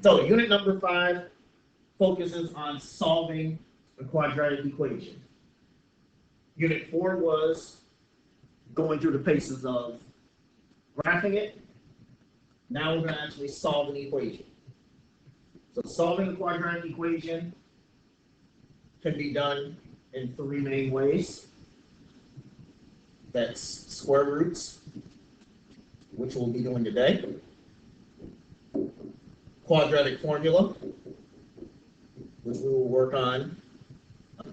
So unit number 5 focuses on solving a quadratic equation. Unit 4 was going through the paces of graphing it. Now we're going to actually solve an equation. So solving a quadratic equation can be done in 3 main ways. That's square roots, which we'll be doing today. Quadratic formula, which we will work on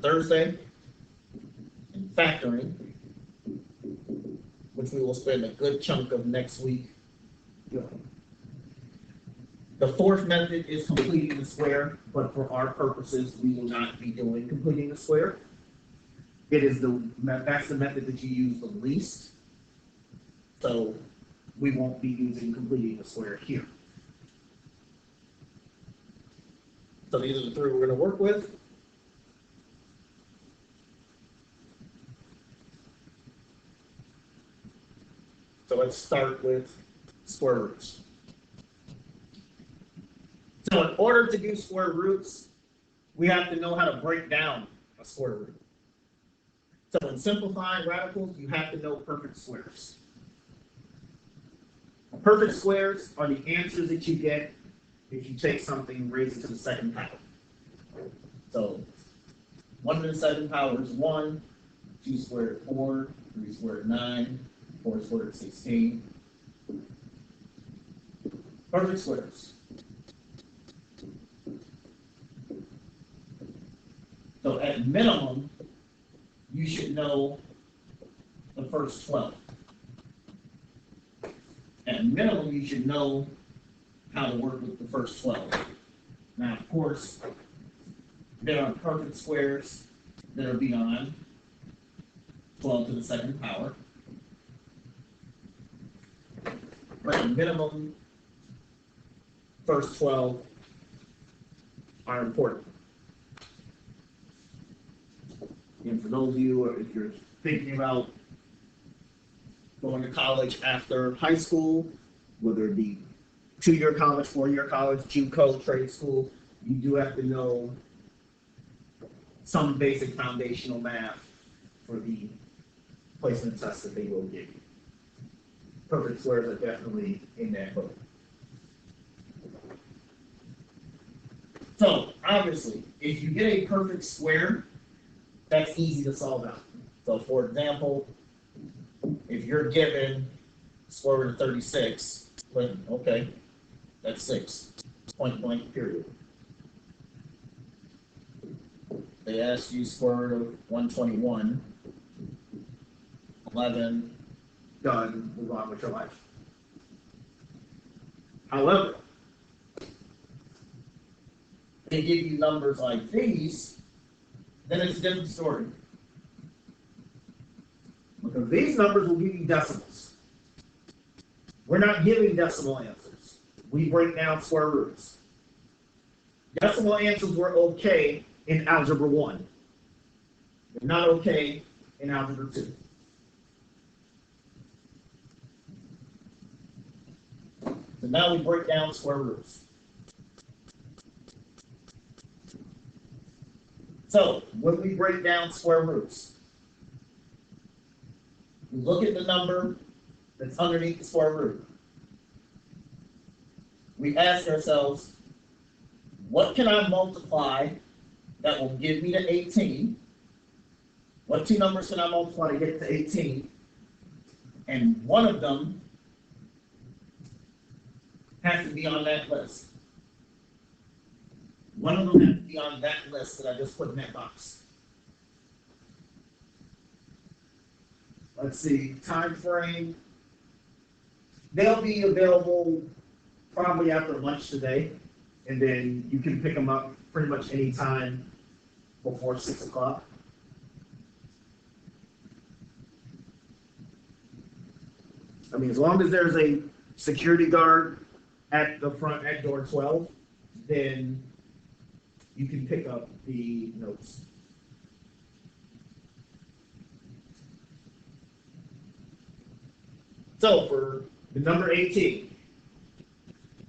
Thursday. And factoring, which we will spend a good chunk of next week doing. The 4th method is completing the square, but for our purposes, we will not be doing completing the square. That's the method that you use the least. So we won't be using completing the square here. So these are the 3 we're going to work with. So let's start with square roots. So in order to do square roots, we have to know how to break down a square root. So in simplifying radicals, you have to know perfect squares. Perfect squares are the answers that you get if you take something and raise it to the 2nd power. So 1 to the 2nd power is 1, 2 squared 4, 3 squared 9, 4 squared 16. Perfect squares. So at minimum, you should know the first 12. At minimum, you should know how to work with the first 12. Now, of course, there are perfect squares that are beyond 12 to the 2nd power. But at minimum, first 12 are important. And for those of you, or if you're thinking about going to college after high school, whether it be 2-year college, 4-year college, JUCO, trade school, you do have to know some basic foundational math for the placement tests that they will give you. Perfect squares are definitely in that book. So obviously, if you get a perfect square, that's easy to solve out. So for example, if you're given square root of 36, well, okay, that's 6, point blank, period. They ask you square root of 121, 11, done, move on with your life. However, they give you numbers like these, then it's a different story. Because these numbers will give you decimals. We're not giving decimal answers. We break down square roots. Decimal answers were okay in Algebra 1. They're not okay in Algebra 2. So now we break down square roots. So when we break down square roots, we look at the number that's underneath the square root. We ask ourselves, what can I multiply that will give me to 18? What 2 numbers can I multiply to get to 18? And one of them has to be on that list. One of them has to be on that list that I just put in that box. Let's see, time frame. They'll be available probably after lunch today, and then you can pick them up pretty much any time before 6 o'clock. I mean, as long as there's a security guard at the front at door 12, then you can pick up the notes. So for the number 18,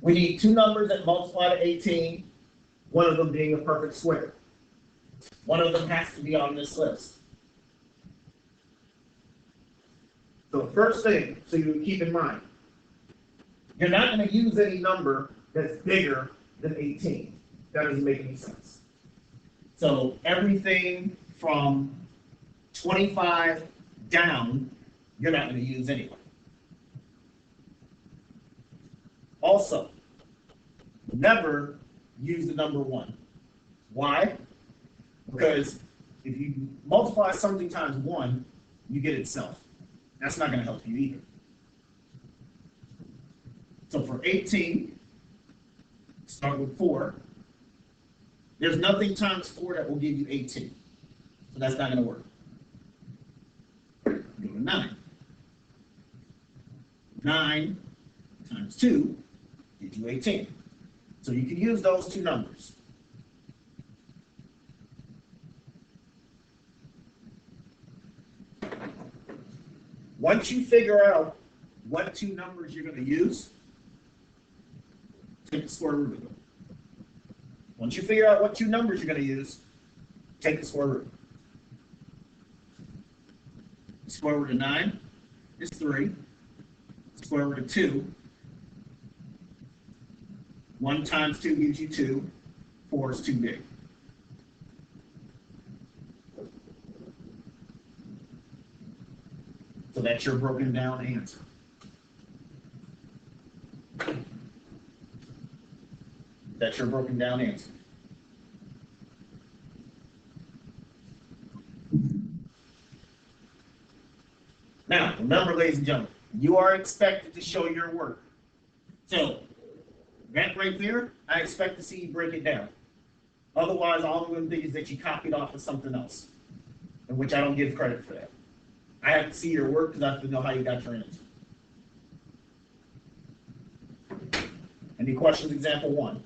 We need two numbers that multiply to 18, one of them being a perfect square. One of them has to be on this list. So the first thing, so you keep in mind, you're not going to use any number that's bigger than 18. That doesn't make any sense. So everything from 25 down, you're not going to use anyway. Also, never use the number 1. Why? Because if you multiply something times 1, you get itself. That's not going to help you either. So for 18, start with 4. There's nothing times 4 that will give you 18. So that's not going to work. Go to 9. 9 times 2 gives you 18. So you can use those two numbers. Once you figure out what two numbers you're going to use, take the square root of them. Once you figure out what two numbers you're going to use, take the square root. The square root of 9 is 3. The square root of 2. 1 times 2 gives you 2. 4 is too big. So that's your broken down answer. That's your broken down answer. Now, remember, ladies and gentlemen, you are expected to show your work. So, that right there, I expect to see you break it down. Otherwise, all I'm going to think is that you copied off of something else, in which I don't give credit for that. I have to see your work because I have to know how you got your answer. Any questions? Example 1.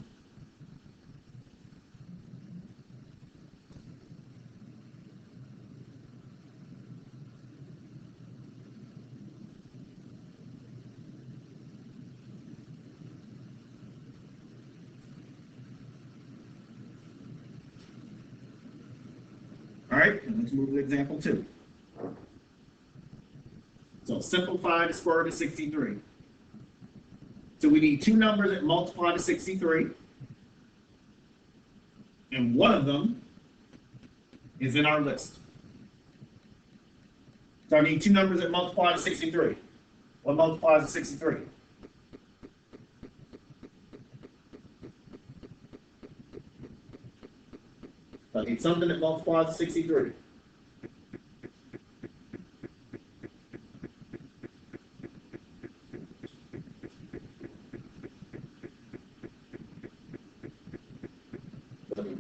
All right, and let's move to example 2. So simplify the square root of 63. So we need two numbers that multiply to 63. And one of them is in our list. So I need two numbers that multiply to 63. What multiplies to 63? So I need something that multiplies to 63.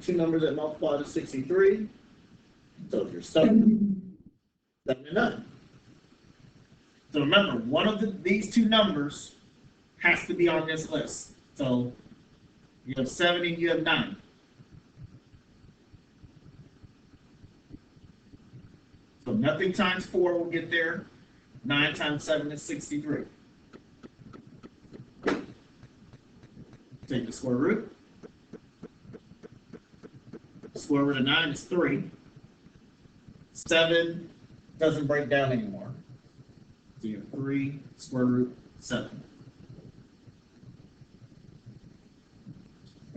Two numbers that multiply to 63. So if you're 7 and 9. So remember, one of these two numbers has to be on this list. So you have 7 and you have 9. So nothing times 4 will get there. 9 times 7 is 63. Take the square root. Square root of 9 is 3. 7 doesn't break down anymore. So you have 3 square root 7.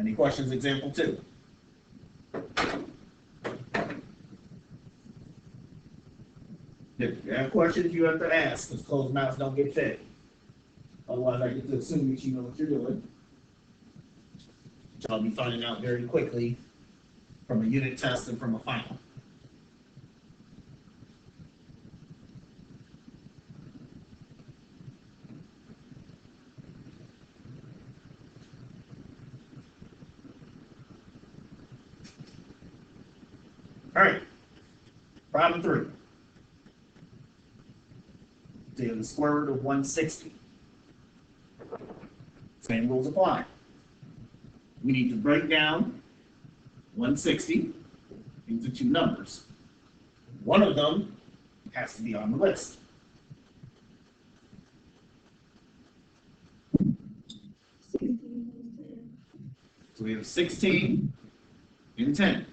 Any questions? Example 2. If you have questions, you have to ask, because closed mouths don't get fed. Otherwise, I get to assume that you know what you're doing. Which I'll be finding out very quickly from a unit test and from a final. All right, problem 3. So you have the square root of 160. Same rules apply. We need to break down 160 into two numbers. One of them has to be on the list. So we have 16 and 10.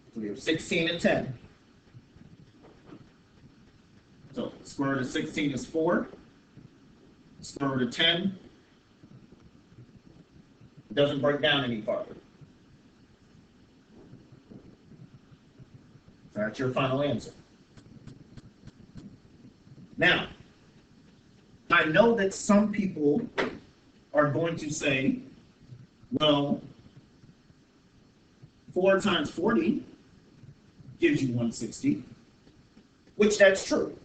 So we have 16 and 10. So square root of 16 is 4. Square root of 10 doesn't break down any farther. So that's your final answer. Now, I know that some people are going to say, well, 4 times 40 gives you 160, which that's true.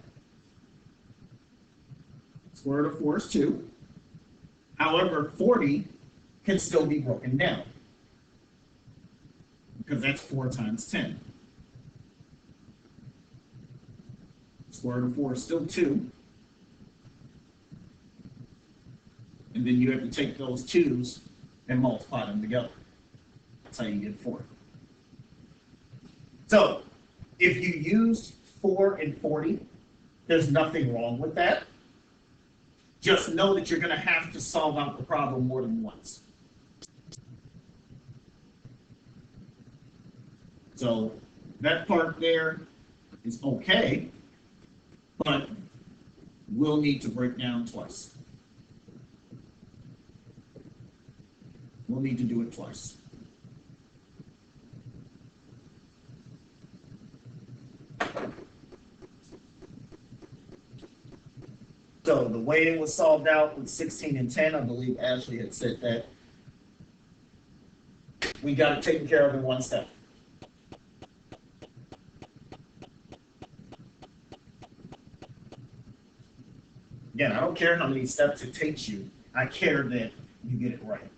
Square root of 4 is 2. However, 40 can still be broken down because that's 4 times 10. Square root of 4 is still 2. And then you have to take those 2's and multiply them together. That's how you get 4. So, if you use 4 and 40, there's nothing wrong with that. Just know that you're going to have to solve out the problem more than once. So, that part there is okay, but we'll need to break down twice. We'll need to do it twice. So the way it was solved out with 16 and 10, I believe Ashley had said that we got it taken care of in one step. Again, I don't care how many steps it takes you. I care that you get it right.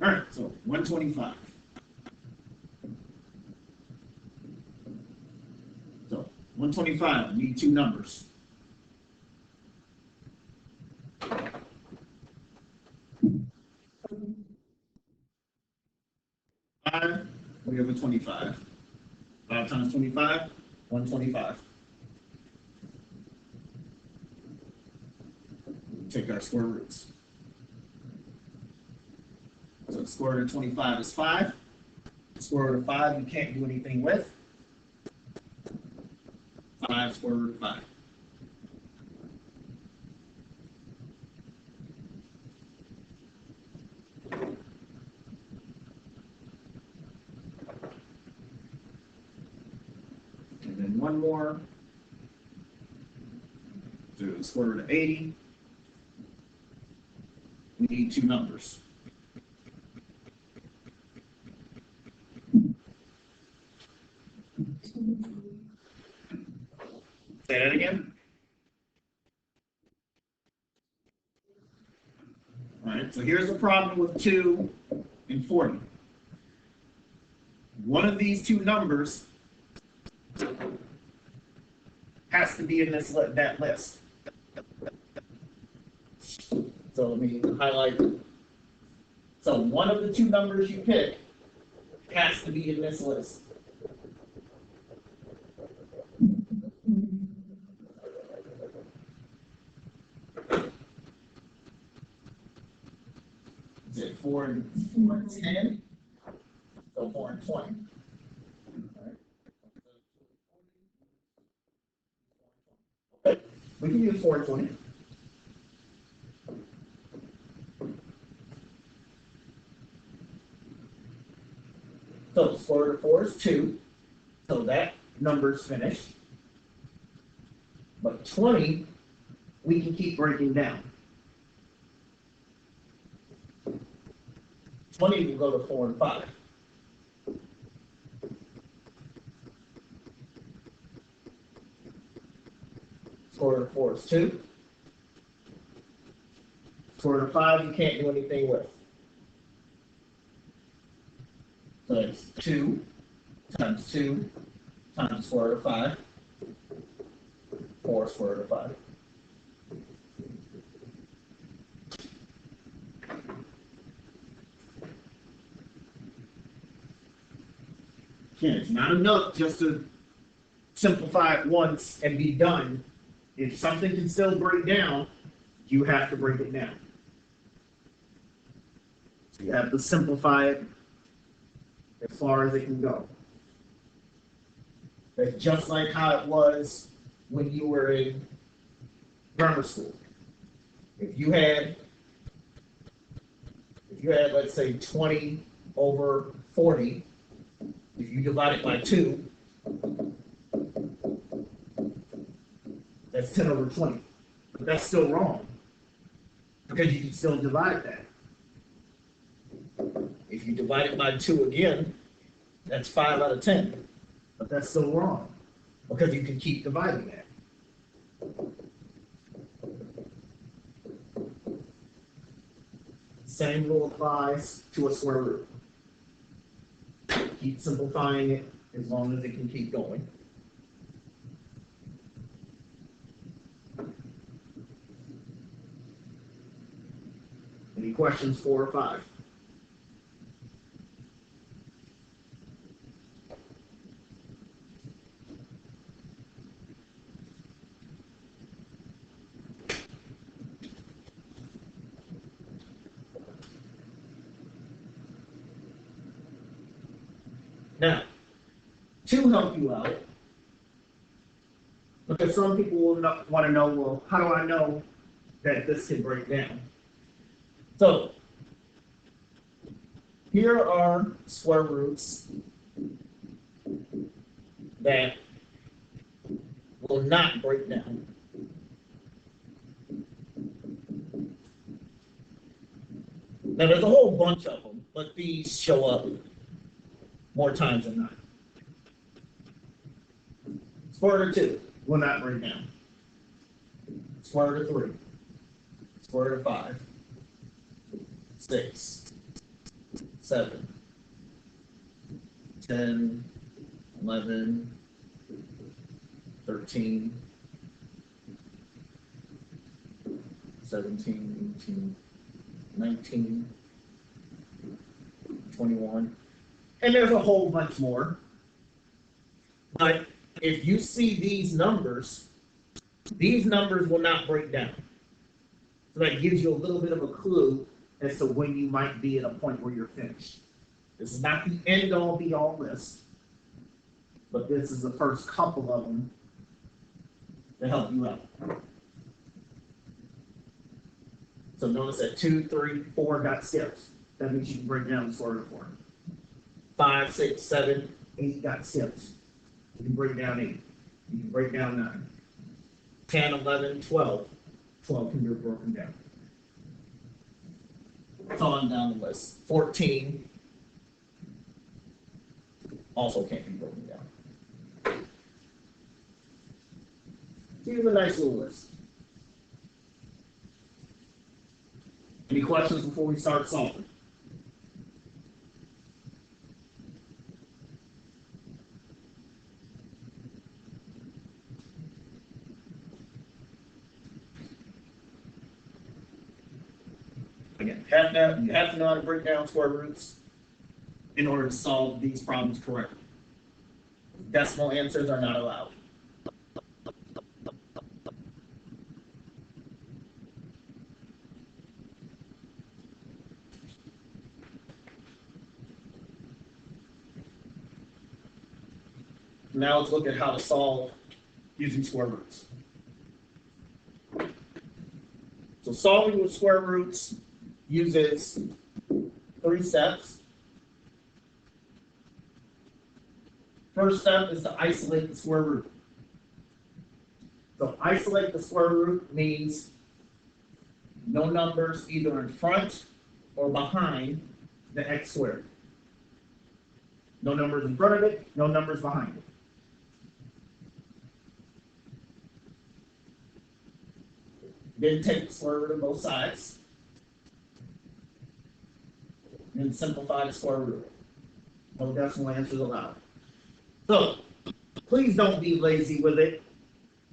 All right, so 125. So 125, we need two numbers. 5, we have a 25. 5 times 25, 125. Take our square roots. So the square root of 25 is 5. The square root of 5 you can't do anything with. 5 square root of 5. And then one more. Do the square root of 80. We need two numbers. Say that again. All right, so here's the problem with 2 and 40. One of these two numbers has to be in that list. So let me highlight. So one of the two numbers you pick has to be in this list. Is it 4 and 10? So 4 and 20. Okay. We can use 4 and 20. So square root of 4 is 2. So that number's finished. But 20, we can keep breaking down. 20 will go to 4 and 5. Square root of 4 is 2. Square root of 5 you can't do anything with. So it's 2 times 2 times square root of 5. 4 square root of 5. Again, it's not enough just to simplify it once and be done. if something can still break down, you have to break it down. So you have to simplify it as far as it can go. That's just like how it was when you were in grammar school. If you had, let's say 20 over 40, if you divide it by 2, that's 10 over 20. But that's still wrong, because you can still divide that. If you divide it by 2 again, that's 5 out of 10. But that's still wrong, because you can keep dividing that. Same rule applies to a square root. Keep simplifying it as long as it can keep going. Any questions 4 or 5? Now, to help you out, because some people will want to know, well, how do I know that this can break down? So, here are square roots that will not break down. Now, there's a whole bunch of them, but these show up more times than not. Square root of 2 will not break down. Square root of 3. Square root of 5. 6. 7. 10. 11. 13. 17. 18. 19. 21. And there's a whole bunch more. But if you see these numbers will not break down. So that gives you a little bit of a clue as to when you might be at a point where you're finished. This is not the end all be all list, but this is the first couple of them to help you out. So notice that 2, 3, 4 got skipped. That means you can break down the square root of 4. 5, 6, 7, 8 got skipped. You can break down 8. You can break down 9. 10, 11, 12. 12 can be broken down. It's on down the list. 14 also can't be broken down. Here's a nice little list. Any questions before we start solving? Again, you have to know how to break down square roots in order to solve these problems correctly. Decimal answers are not allowed. Now let's look at how to solve using square roots. So solving with square roots uses 3 steps. First step is to isolate the square root. So isolate the square root means no numbers either in front or behind the x squared. No numbers in front of it, no numbers behind it. Then take the square root of both sides. And simplify the square root. No decimal answers allowed. So, please don't be lazy with it.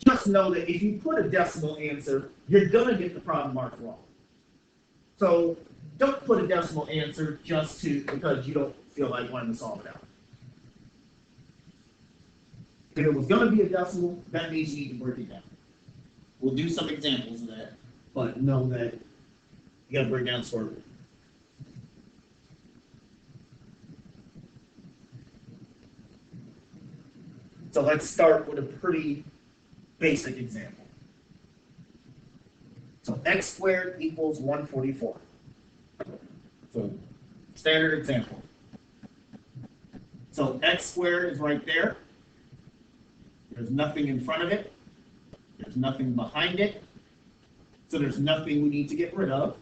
Just know that if you put a decimal answer, you're going to get the problem marked wrong. So, don't put a decimal answer just because you don't feel like wanting to solve it out. If it was going to be a decimal, that means you need to break it down. We'll do some examples of that, but know that you gotta break down square root. So let's start with a pretty basic example. So x squared equals 144. So standard example. So x squared is right there. There's nothing in front of it. There's nothing behind it. So there's nothing we need to get rid of.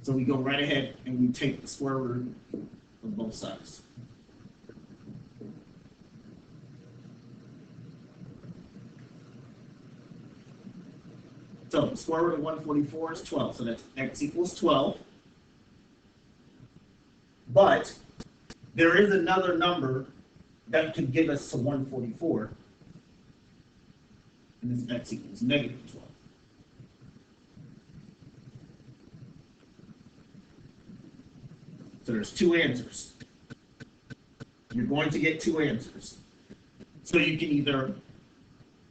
So we go right ahead and we take the square root of both sides. So the square root of 144 is 12. So that's x equals 12. But there is another number that could give us to 144. And this x equals negative 12. So there's two answers. You're going to get two answers. So you can either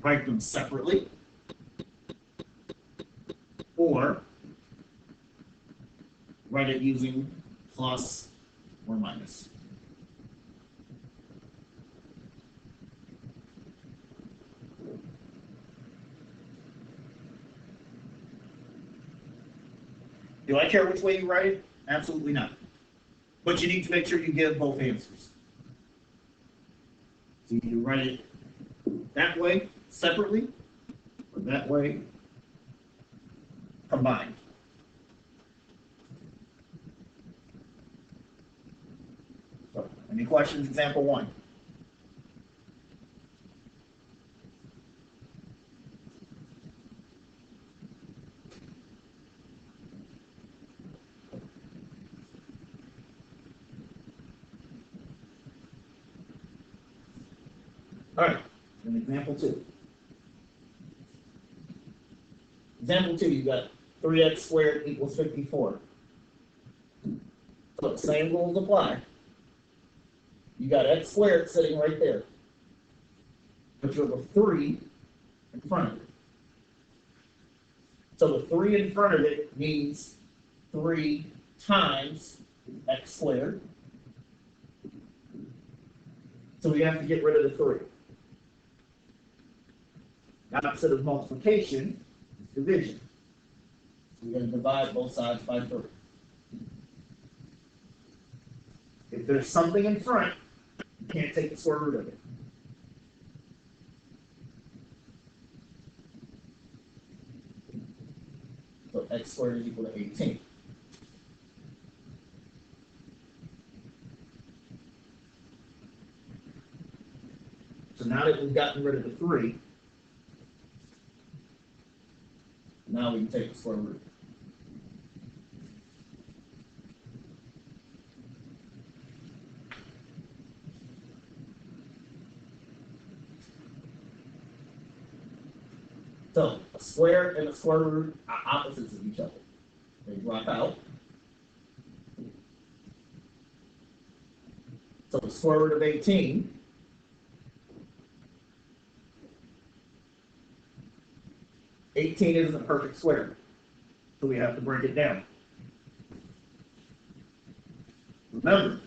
write them separately or write it using plus or minus. Do I care which way you write it? Absolutely not. But you need to make sure you give both answers. So you can write it that way separately or that way combined. So, any questions? Example 1. All right, and example 2. Example 2, you got 3x squared equals 54. So the same rules apply. You got x squared sitting right there, but you have a 3 in front of it. So the 3 in front of it means 3 times x squared. So we have to get rid of the 3. The opposite of multiplication is division. So we're going to divide both sides by 3. If there's something in front, you can't take the square root of it. So x squared is equal to 18. So now that we've gotten rid of the 3, now we can take the square root. So a square and a square root are opposites of each other. They drop out. So the square root of 18 isn't a perfect square, so we have to break it down. Remember,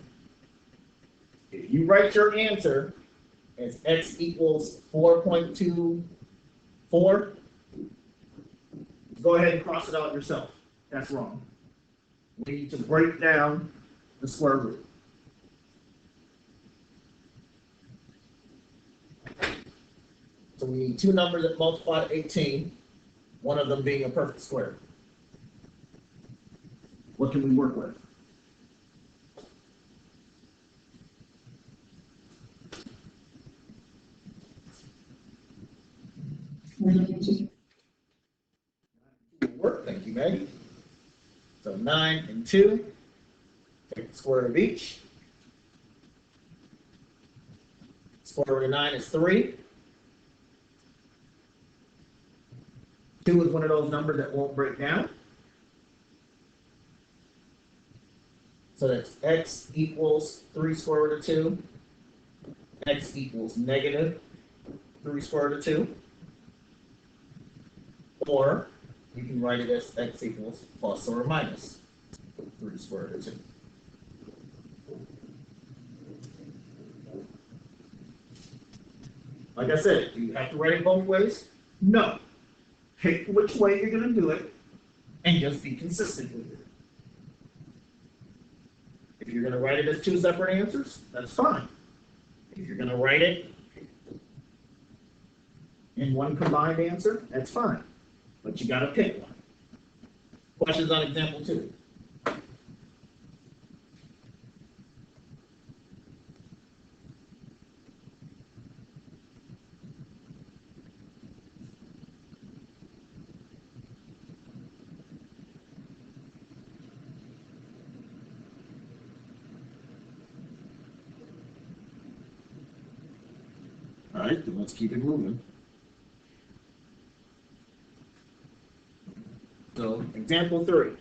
if you write your answer as x equals 4.24, go ahead and cross it out yourself. That's wrong. We need to break down the square root. So we need two numbers that multiply to 18, one of them being a perfect square. What can we work with? Work, thank you, Maggie. So 9 and 2, take the square root of each. Square root of 9 is 3. 2 is one of those numbers that won't break down. So that's x equals 3 square root of 2. X equals negative 3 square root of 2. Or you can write it as x equals plus or minus 3 square root of 2. Like I said, do you have to write it both ways? No. Pick which way you're going to do it and just be consistent with it. If you're going to write it as 2 separate answers, that's fine. If you're going to write it in one combined answer, that's fine. But you got to pick one. Questions on example 2. All right, then let's keep it moving. So, example 3.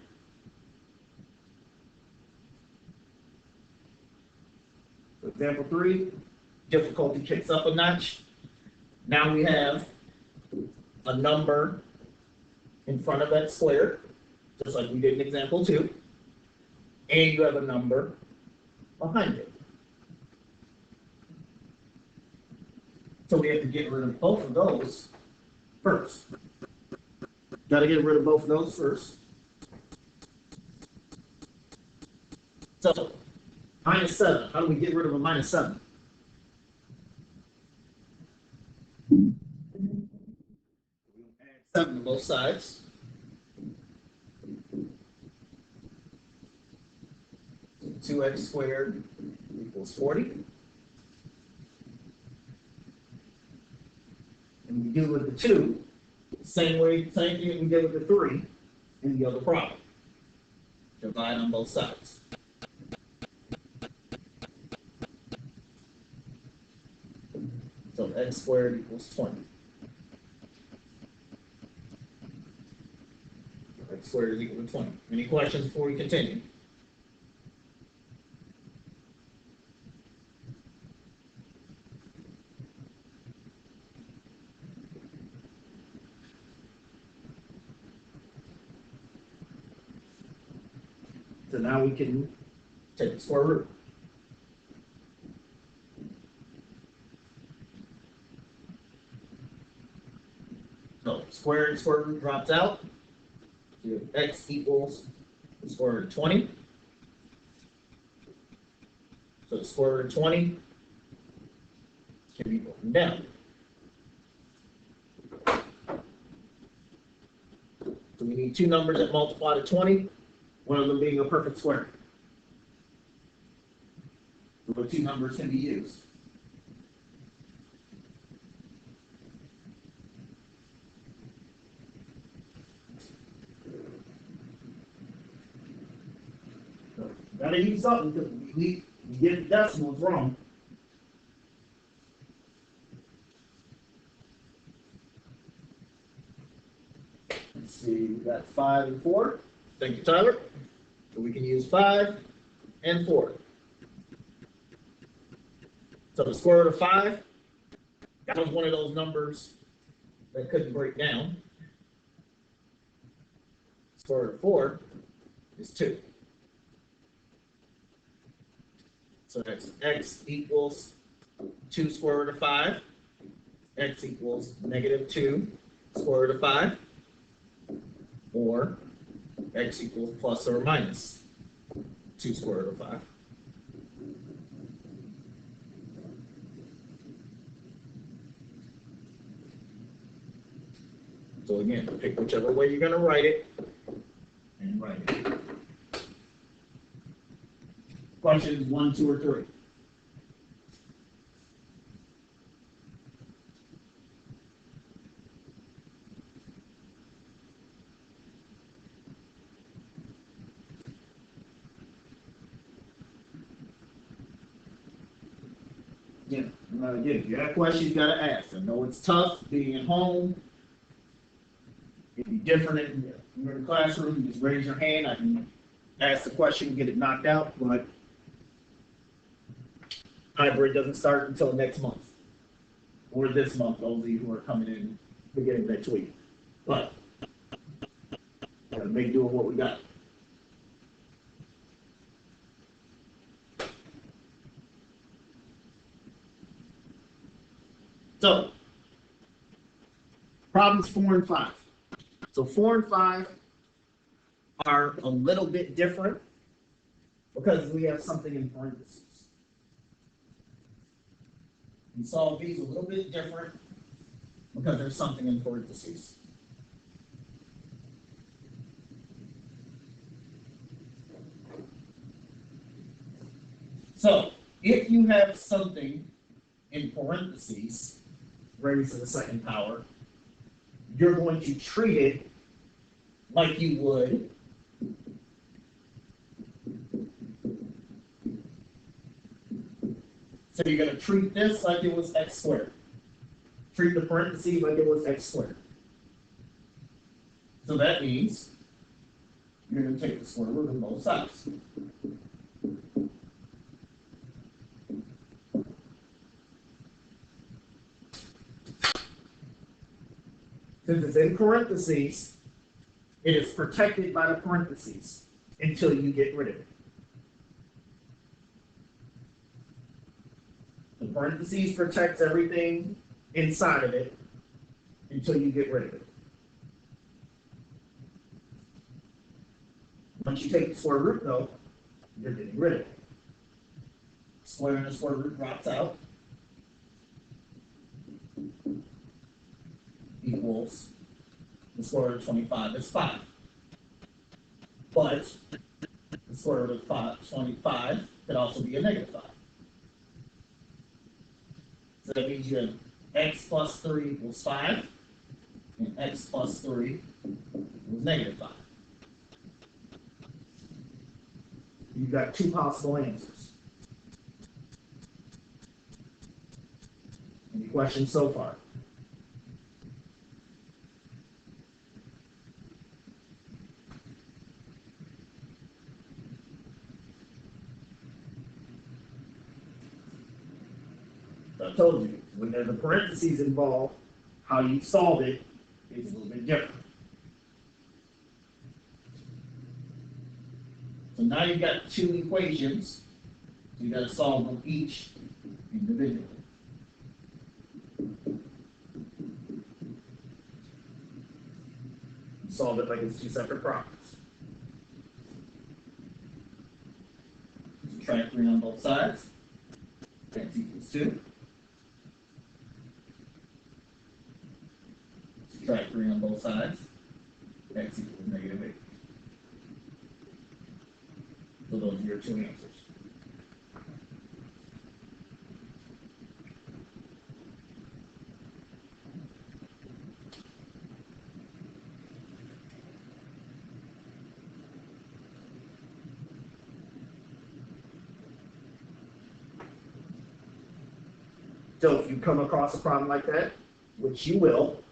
Example 3, difficulty kicks up a notch. Now we have a number in front of x squared, just like we did in example 2, and you have a number behind it. So we have to get rid of both of those first. Got to get rid of both of those first. So, minus 7. How do we get rid of a minus 7? Add 7 to both sides. So 2x squared equals 40. And we do with the 2, same thing we did with the 3 in the other problem. Divide on both sides. So x squared equals 20. X squared is equal to 20. Any questions before we continue? So now we can take the square root. So square root drops out. So you have x equals the square root of 20. So the square root of 20 can be broken down. So we need 2 numbers that multiply to 20. One of them being a perfect square. So the 2 numbers can be used. So, gotta use something because we get decimals wrong. Let's see, we got 5 and 4. Thank you, Tyler. So we can use 5 and 4. So the square root of 5, that was one of those numbers that couldn't break down. Square root of 4 is 2. So that's x equals 2 square root of 5. X equals negative 2 square root of 5. Or x equals plus or minus 2 square root of 5. So again, pick whichever way you're going to write it, and write it. Questions 1, 2, or 3? Yeah, again, if you have questions, you got to ask. I know it's tough being at home. It'd be different if you're in the classroom. You just raise your hand. I can ask the question, get it knocked out. But hybrid doesn't start until next month. or this month, those of you who are coming in beginning next week. But gotta make do with what we got. So, problems 4 and 5. So 4 and 5 are a little bit different because we have something in parentheses. We solve these a little bit different because there's something in parentheses. So, if you have something in parentheses raised to the second power, you're going to treat it like you would so you're going to treat this like it was x squared. Treat the parentheses like it was x squared. So that means you're going to take the square root of both sides. Since it's in parentheses, it is protected by the parentheses until you get rid of it. The parentheses protects everything inside of it until you get rid of it. Once you take the square root, though, you're getting rid of it. Square and the square root drops out. Equals the square root of 25 is 5. But the square root of 25 could also be a negative 5. So that means you have x plus 3 equals 5, and x plus 3 equals negative 5. You've got two possible answers. Any questions so far? I told you, when there's a parentheses involved, how you solve it is a little bit different. So now you've got two equations, so you've got to solve them each individually. Solve it like it's two separate problems. Subtract 3 on both sides. X equals 2. Subtract 3 on both sides. X equals negative 8. So those are your two answers. So if you come across a problem like that, which you will,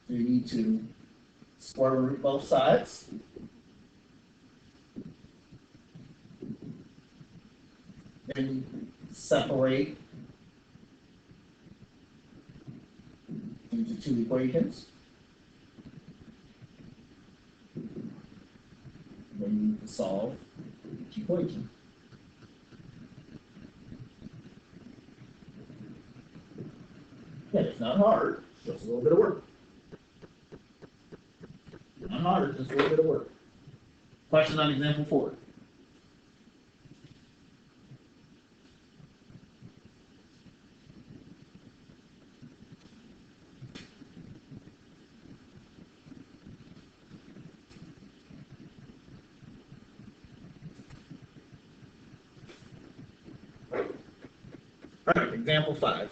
you need to square root both sides. Then separate into two equations. Then you need to solve each equation. Again, it's not hard, it's just a little bit of work. Not hard, just a little bit of work. Question on example 4. All right, example 5.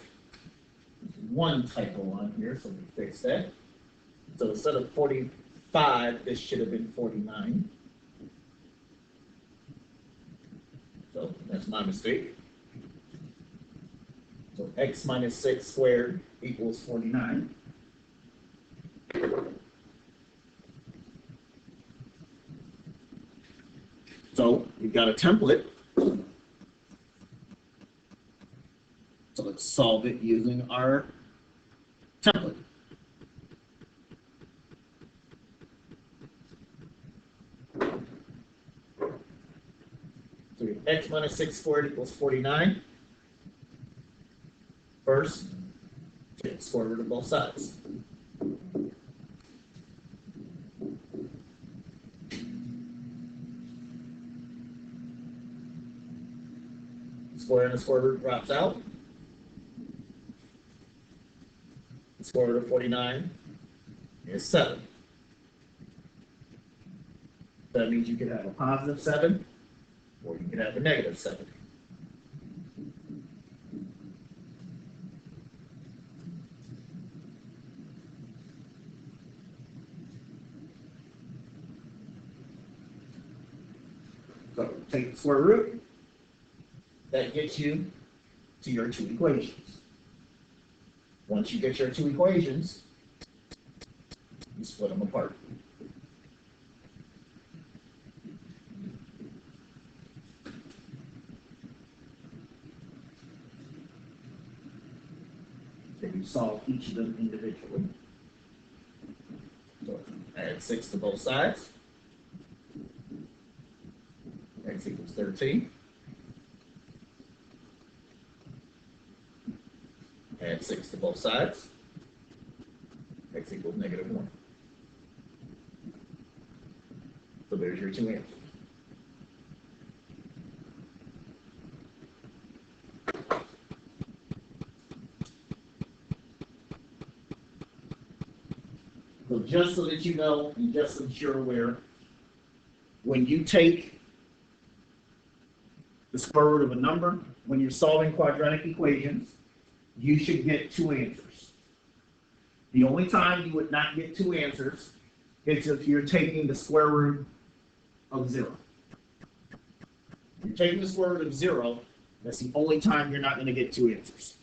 One typo on here, so we fix that. So instead of 45, this should have been 49. So that's my mistake. So x minus 6 squared equals 49. So you've got a template. So let's solve it using our template. So we have x minus 6 squared equals 49. First, take the square root of both sides. Square and the square root drops out. The square root of 49 is 7. That means you can have a positive 7, or you can have a negative 7. So take the square root. That gets you to your two equations. Once you get your two equations, you split them apart. Then you solve each of them individually. So add 6 to both sides. X equals 13. Add 6 to both sides. X equals negative 1. So there's your two answers. So just so that you know, and just so that you're aware, when you take the square root of a number, when you're solving quadratic equations, you should get two answers. The only time you would not get two answers is if you're taking the square root of 0. If you're taking the square root of 0, that's the only time you're not going to get two answers.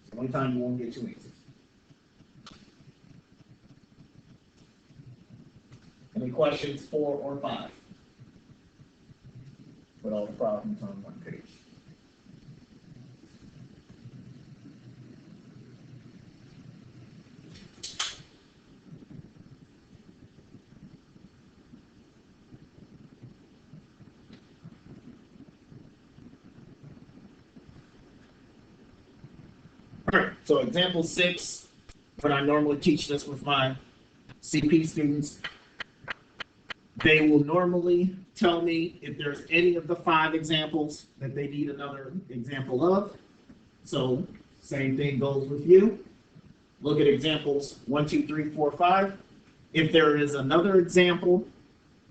It's the only time you won't get two answers. Any questions, 4 or 5? Put all the problems on one page. All right, so example 6, when I normally teach this with my CP students, they will normally tell me if there's any of the 5 examples that they need another example of. So same thing goes with you. Look at examples 1, 2, 3, 4, 5. If there is another example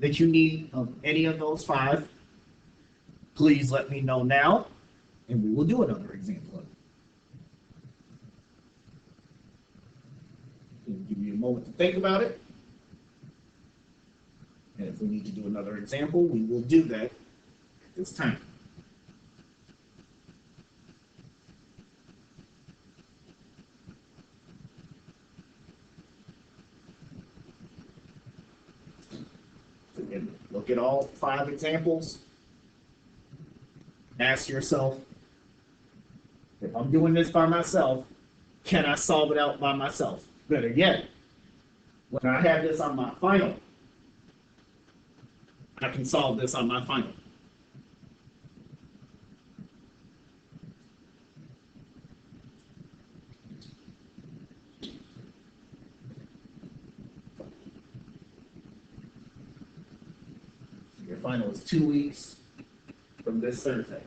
that you need of any of those 5, please let me know now, and we will do another example of it. I'll give you a moment to think about it. And if we need to do another example, we will do that at this time. Again, look at all 5 examples. Ask yourself, if I'm doing this by myself, can I solve it out by myself? Better yet, when I have this on my final, I can solve this on my final. Your final is 2 weeks from this Thursday.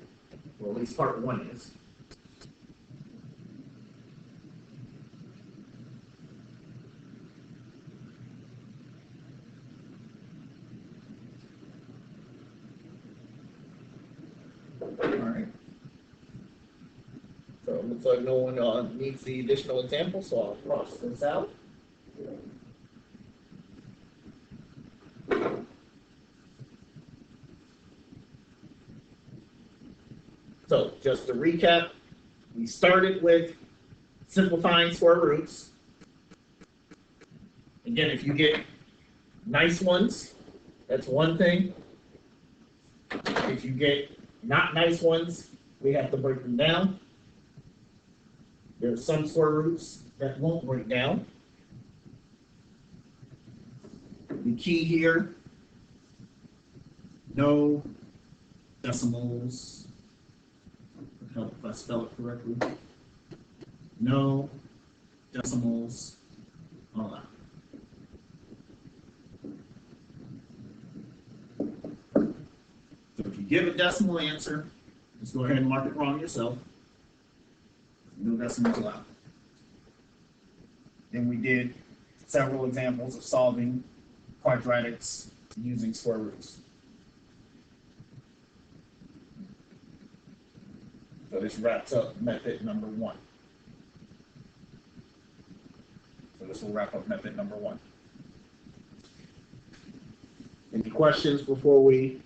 Well, at least part 1 is. Alright. So it looks like no one needs the additional example, so I'll cross this out. So just to recap, we started with simplifying square roots. Again, if you get nice ones, that's one thing. If you get not nice ones, we have to break them down. There are some square roots that won't break down. The key here, no decimals. Help if I spell it correctly. No decimals allowed. So if you give a decimal answer, just go ahead and mark it wrong yourself. No decimals allowed. Then we did several examples of solving quadratics using square roots. So this wraps up method number 1. So this will wrap up method number 1. Any questions before we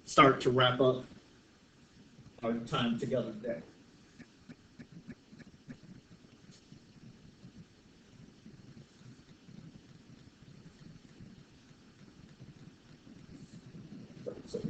start to wrap up our time together today?